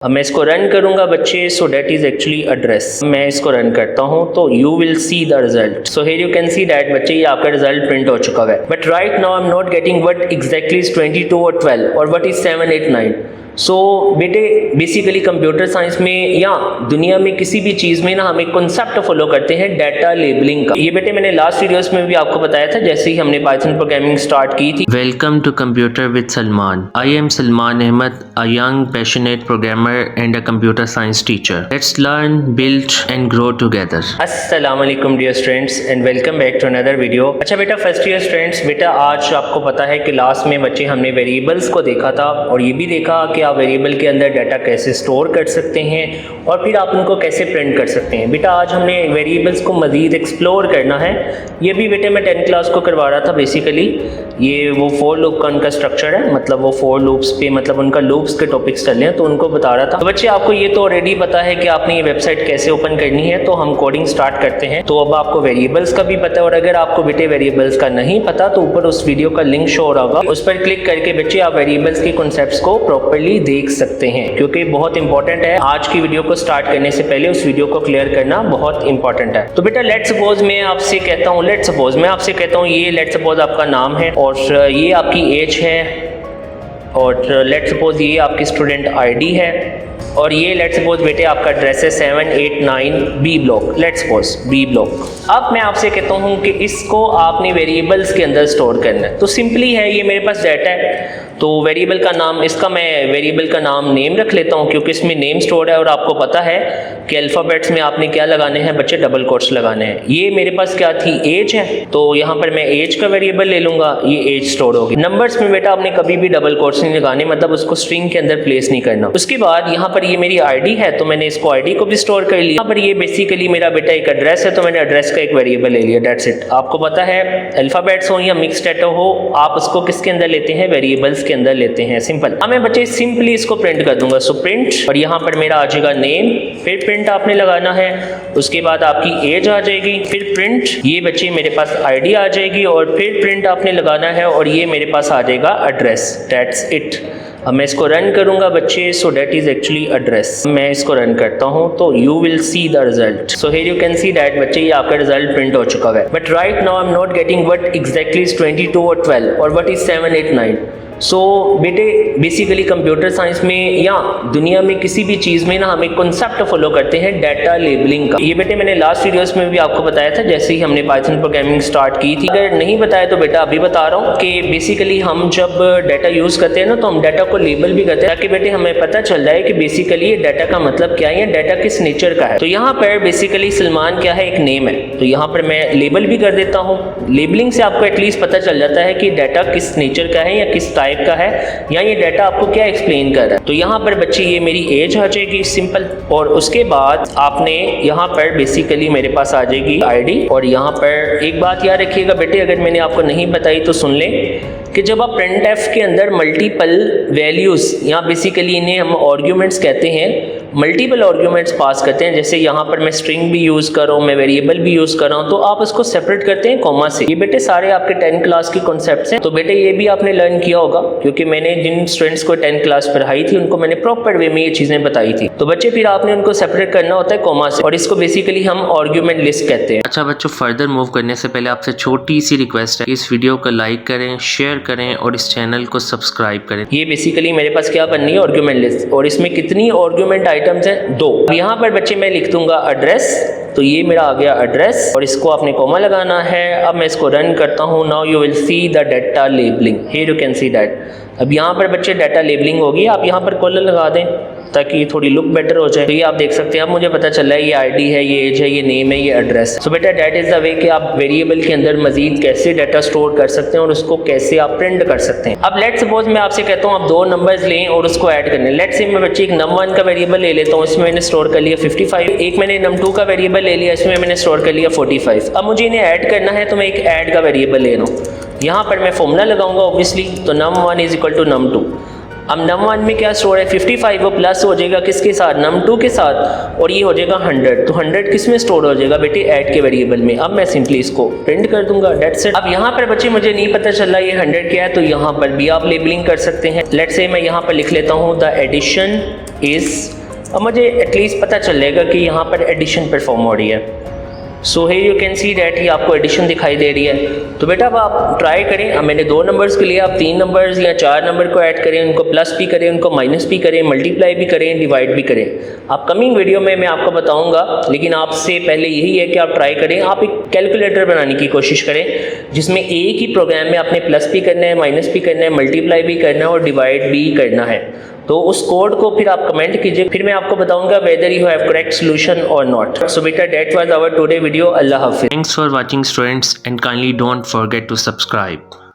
अब मैं इसको रन करूंगा बच्चे, सो डेट इज एक्चुअली एड्रेस। मैं इसको रन करता हूं तो you will see the result. So here you can see that बच्चे ये आपका रिजल्ट प्रिंट हो चुका है। But right now I am not getting what exactly is 22 और 12 और व्हाट इज 7 8 9। सो बेटे बेसिकली कंप्यूटर साइंस में या दुनिया में किसी भी चीज़ में ना हम एक कॉन्सेप्ट फॉलो करते हैं डाटा लेबलिंग का। ये बेटे मैंने लास्ट वीडियोस में भी आपको बताया था जैसे ही हमने पाइथन प्रोग्रामिंग स्टार्ट की थी। Welcome to computer with Salman. I am Salman Ahmed, a young passionate programmer and a computer science teacher. Let's learn, build and grow together. अस्सलाम वालेकुम dear students and welcome back to another video. अच्छा बेटा first year students, बेटा आज आपको पता है कि लास्ट में बच्चे हमने वेरिएबल्स को देखा था और ये भी देखा कि आप वेरिएबल के अंदर डाटा कैसे स्टोर कर सकते हैं और फिर आप उनको कैसे प्रिंट कर सकते हैं। बेटा आज हमने वेरिएबल्स को मज़ीद एक्सप्लोर करना है। ये भी बेटे मैं 10th क्लास को करवा रहा था। बेसिकली ये वो 4 लूप का उनका स्ट्रक्चर है, मतलब वो 4 लूप्स पे मतलब उनका लूप्स के टॉपिक्स चल रहे हैं तो उनको बता रहा था। तो बच्चे आपको ये तो ऑलरेडी पता है कि आपने ये वेबसाइट कैसे ओपन करनी है, तो हम कोडिंग स्टार्ट करते हैं। तो अब आपको वेरिएबल्स का भी पता है और अगर आपको बेटे वेरिएबल्स का नहीं पता तो ऊपर उस वीडियो का लिंक शो हो रहा होगा, उस पर क्लिक करके बच्चे आप वेरिएबल्स के कॉन्सेप्ट्स को प्रॉपर्ली देख सकते हैं क्योंकि बहुत इंपॉर्टेंट है। आज की वीडियो को स्टार्ट करने से पहले उस वीडियो को क्लियर करना बहुत इंपॉर्टेंट है। तो बेटा लेट्स सपोज मैं आपसे कहता हूँ ये लेट्स सपोज आपका नाम है और ये आपकी एज है और लेट्स सपोज ये आपकी स्टूडेंट आईडी है और ये लेट्स सपोज बेटे आपका एड्रेस है 7 8 9 B block, let's suppose B block. अब मैं आपसे कहता हूँ कि इसको आपने वेरिएबल्स के अंदर स्टोर करना है। तो सिंपली है, ये मेरे पास डाटा है तो वेरिएबल का नाम, इसका मैं वेरिएबल का नाम नेम रख लेता हूँ क्योंकि इसमें नेम स्टोर है और आपको पता है कि अल्फ़ाबेट्स में आपने क्या लगाने हैं बच्चे, डबल कोट्स लगाने हैं। ये मेरे पास क्या थी, एज है, तो यहाँ पर मैं एज का वेरिएबल ले लूँगा, ये एज स्टोर होगी। नंबर्स में बेटा आपने कभी भी डबल कोट्स नहीं लगाने, मतलब उसको स्ट्रिंग के अंदर प्लेस नहीं करना। उसके बाद यहाँ पर ये मेरी आईडी है तो मैंने इसको आईडी को भी स्टोर कर लिया। यहाँ पर ये बेसिकली मेरा बेटा एक एड्रेस है तो मैंने एड्रेस का एक वेरिएबल ले लिया, दैट्स इट। आपको पता है अल्फ़ाबेट्स हो या मिक्स्ड डाटा हो, आप उसको किसके अंदर लेते हैं, वेरिएबल्स के अंदर लेते हैं। सिंपल। अब मैं बच्चे सिंपली इसको प्रिंट कर दूंगा, सो प्रिंट और यहाँ पर मेरा आ जाएगा नेम, फिर प्रिंट आपने लगाना है, उसके बाद आपकी एज आ जाएगी, फिर प्रिंट ये बच्चे मेरे पास आईडी आ जाएगी और फिर प्रिंट आपने लगाना है और ये मेरे पास आ जाएगा एड्रेस, दैट्स इट। अब मैं इसको रन करूंगा बच्चे, सो डेट इज एक्चुअली एड्रेस। मैं इसको रन करता हूं तो you will see the result. So here you can see that बच्चे ये आपका रिजल्ट प्रिंट हो चुका है। But right now I am not getting what exactly is 22 और 12 और व्हाट इज 7 8 9। सो बेटे बेसिकली कंप्यूटर साइंस में या दुनिया में किसी भी चीज़ में ना हम एक कॉन्सेप्ट फॉलो करते हैं डाटा लेबलिंग का। ये बेटे मैंने लास्ट वीडियोस में भी आपको बताया था जैसे ही हमने पाइथन प्रोग्रामिंग स्टार्ट की थी। अगर नहीं बताया तो बेटा अभी बता रहा हूँ कि बेसिकली हम जब डाटा यूज़ करते हैं ना तो हम डाटा को लेबल भी करते हैं ताकि बेटे हमें पता चल जाए कि बेसिकली ये डाटा का मतलब क्या है या डाटा किस नेचर का है। तो यहाँ पर बेसिकली सलमान क्या है, एक नेम है, तो यहाँ पर मैं लेबल भी कर देता हूँ। लेबलिंग से आपको एटलीस्ट पता चल जाता है कि डाटा किस नेचर का है या किस टाइप का है या ये डाटा आपको क्या एक्सप्लेन कर रहा है। तो यहाँ पर बच्चे ये मेरी एज आ जाएगी सिंपल और उसके बाद आपने यहाँ पर बेसिकली मेरे पास आ जाएगी आईडी। और यहाँ पर एक बात याद रखिएगा बेटे, अगर मैंने आपको नहीं बताई तो सुन लें कि जब आप printf के अंदर मल्टीपल वैल्यूज़, यहाँ बेसिकली इन्हें हम आर्ग्यूमेंट्स कहते हैं, मल्टीपल आर्ग्यूमेंट्स पास करते हैं। जैसे यहाँ पर मैं स्ट्रिंग भी यूज़ कर रहा हूँ, मैं वेरिएबल भी यूज़ कर रहा हूँ, तो आप उसको सेपरेट करते हैं कॉमा से। ये बेटे सारे आपके 10th क्लास के कॉन्सेप्ट्स हैं, तो बेटे ये भी आपने लर्न किया होगा क्योंकि मैंने जिन स्टूडेंट्स को 10th क्लास पढ़ाई थी उनको मैंने प्रॉपर वे में ये चीज़ें बताई थी। तो बच्चे फिर आपने उनको सेपरेट करना होता है कॉमा से और इसको बेसिकली हम आर्ग्यूमेंट लिस्ट कहते हैं। अच्छा बच्चों, फर्दर मूव करने से पहले आपसे छोटी सी रिक्वेस्ट है, इस वीडियो को लाइक करें, शेयर करें और इस चैनल को सब्सक्राइब करें। ये बेसिकली मेरे पास क्या बननी है, आर्ग्यूमेंट लिस्ट, और इसमें कितनी आर्ग्यूमेंट आइटम्स हैं, 2। यहाँ पर बच्चे मैं लिख दूंगा एड्रेस, तो ये मेरा आ गया एड्रेस और इसको आपने कॉमा लगाना है। अब मैं इसको रन करता हूँ, now you will see the data labelling, here you can see that. अब यहाँ पर बच्चे डाटा लेबलिंग होगी, आप यहाँ पर कॉलर लगा दें ताकि ये थोड़ी लुक बेटर हो जाए। तो ये आप देख सकते हैं, अब मुझे पता चल रहा है ये आईडी है, ये एज है, ये नेम है, ये एड्रेस। सो बेटा दैट इज़ द वे कि आप वेरिएबल के अंदर मजीद कैसे डाटा स्टोर कर सकते हैं और उसको कैसे आप प्रिंट कर सकते हैं। अब लेट्स सपोज मैं आपसे कहता हूँ आप 2 नंबर्स लें और उसको ऐड करने। लेट्स से मैं बच्चे एक num1 का वेरिएबल ले लेता हूँ, इसमें मैंने स्टोर कर लिया 55। एक मैंने num2 का वेरिएबल ले लिया, इसमें मैंने स्टोर कर लिया 45। अब मुझे इन्हें ऐड करना है तो मैं एक ऐड का वेरिएबल ले रहा हूँ। यहाँ पर मैं फॉर्मूला लगाऊंगा ऑब्वियसली, तो num1 is equal to num2। अब num 1 में क्या स्टोर है 55, वो प्लस हो जाएगा किसके साथ, num 2 के साथ, और ये हो जाएगा 100। तो 100 किस में स्टोर हो जाएगा बेटे, ऐड के वेरिएबल में। अब मैं सिंपली इसको प्रिंट कर दूंगा, डेट्स इट। अब यहाँ पर बच्चे मुझे नहीं पता चल रहा ये 100 क्या है, तो यहाँ पर भी आप लेबलिंग कर सकते हैं। लेट्स से मैं यहाँ पर लिख लेता हूँ द एडिशन इज, अब मुझे एटलीस्ट पता चल जाएगा कि यहाँ पर एडिशन परफॉर्म हो रही है। सो है यू कैन सी डैट, ये आपको एडिशन दिखाई दे रही है। तो बेटा अब आप ट्राई करें, अब मैंने 2 नंबर्स के लिए आप 3 नंबर्स या 4 नंबर को ऐड करें, उनको प्लस भी करें, उनको माइनस भी करें, मल्टीप्लाई भी करें, डिवाइड भी करें। आप कमिंग वीडियो में मैं आपको बताऊंगा, लेकिन आपसे पहले यही है कि आप ट्राई करें, आप एक कैलकुलेटर बनाने की कोशिश करें जिसमें एक ही प्रोग्राम में आपने प्लस भी करना है, माइनस भी करना है, मल्टीप्लाई भी करना है और डिवाइड भी करना है। तो उस कोड को फिर आप कमेंट कीजिए, फिर मैं आपको बताऊंगा whether you have correct solution और नॉट। सो बेटा that was our today video. अल्लाह हाफिज़। Thanks for watching students and kindly don't forget to subscribe.